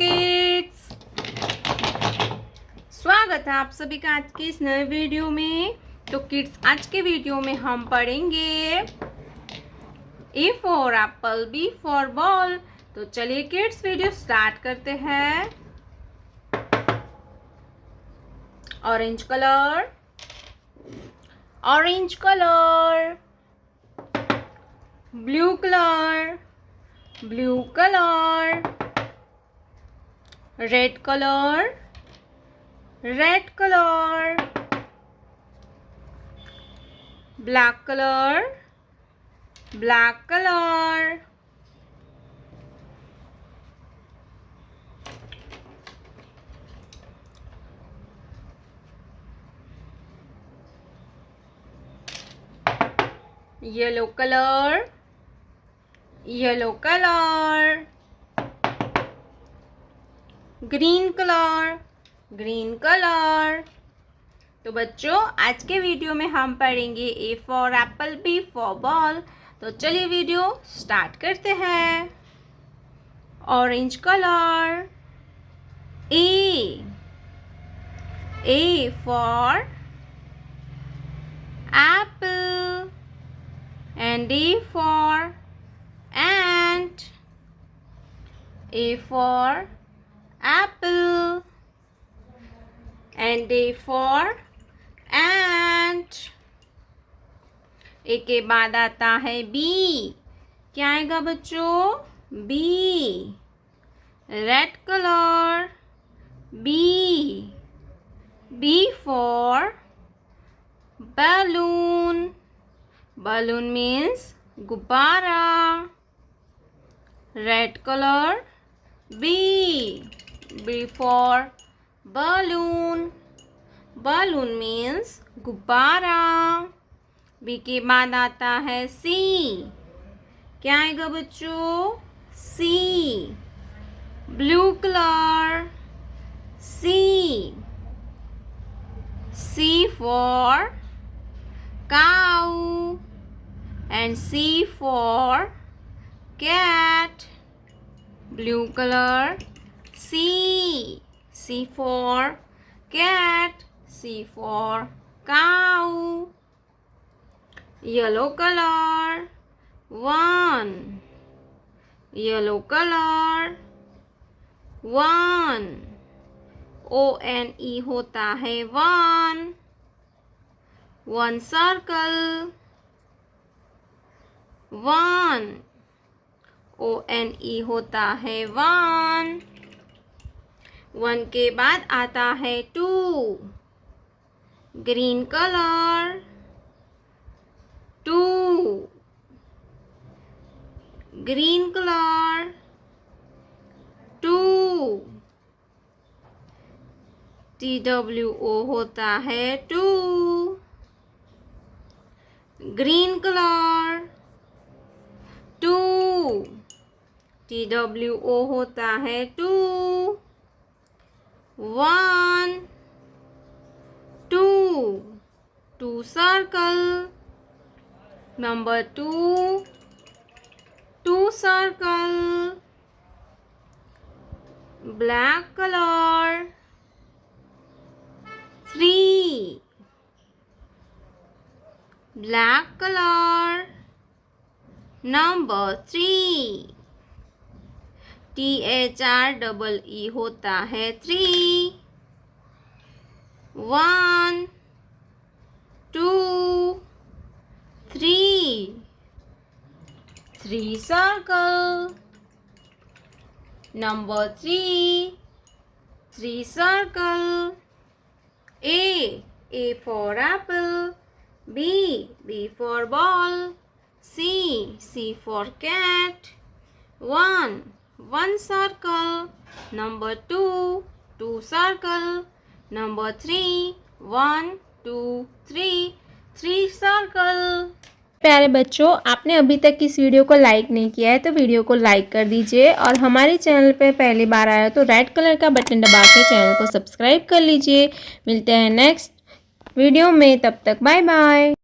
Kids, स्वागत है आप सभी का आज के इस नए वीडियो में। तो किड्स, आज के वीडियो में हम पढ़ेंगे A for apple, B for ball. तो चलिए किड्स, वीडियो स्टार्ट करते हैं। Orange colour, orange colour, blue colour, blue colour, red colour, red colour, black colour, black colour, yellow colour, yellow colour, green colour, green colour. तो बच्चों, आज के video में हम पढ़ेंगे A for apple, B for ball. तो चलिए video start करते हैं। Orange colour, A for apple and A for ant, A for apple and A for ant। ए के बाद आता है B। क्या आएगा बच्चों? B, red colour, B for balloon, balloon means गुब्बारा। Red colour, B for balloon, balloon means गुब्बारा। B के बाद आता है C। क्या आएगा बच्चों? C, blue colour, C for cow and C for cat, blue color, C for cat, C for cow, yellow color, 1, yellow color, 1, O-N-E होता है 1, 1 circle, 1, O-N-E होता है 1, 1 के बाद आता है 2, green colour, 2, green colour, 2, TWO होता है 2, ग्रीन कलर, 2, TWO होता है 2, 1, 2, 2 circle, number 2, 2 circle, black color, 3, black color, number 3, THREE होता है 3, 1, 2, 3, 3 circle, number 3, 3 circle, A for apple, B for ball, C for cat, 1 circle, number 2, 2 circle, number 3, 1, 2, 3, 3 circle। प्यारे बच्चों, आपने अभी तक इस वीडियो को लाइक नहीं किया है तो वीडियो को लाइक कर दीजिए और हमारे चैनल पे पहली बार आया तो रेड कलर का बटन दबा के चैनल को सब्सक्राइब कर लीजिए। मिलते हैं नेक्स्ट वीडियो में, तब तक बाय बाय।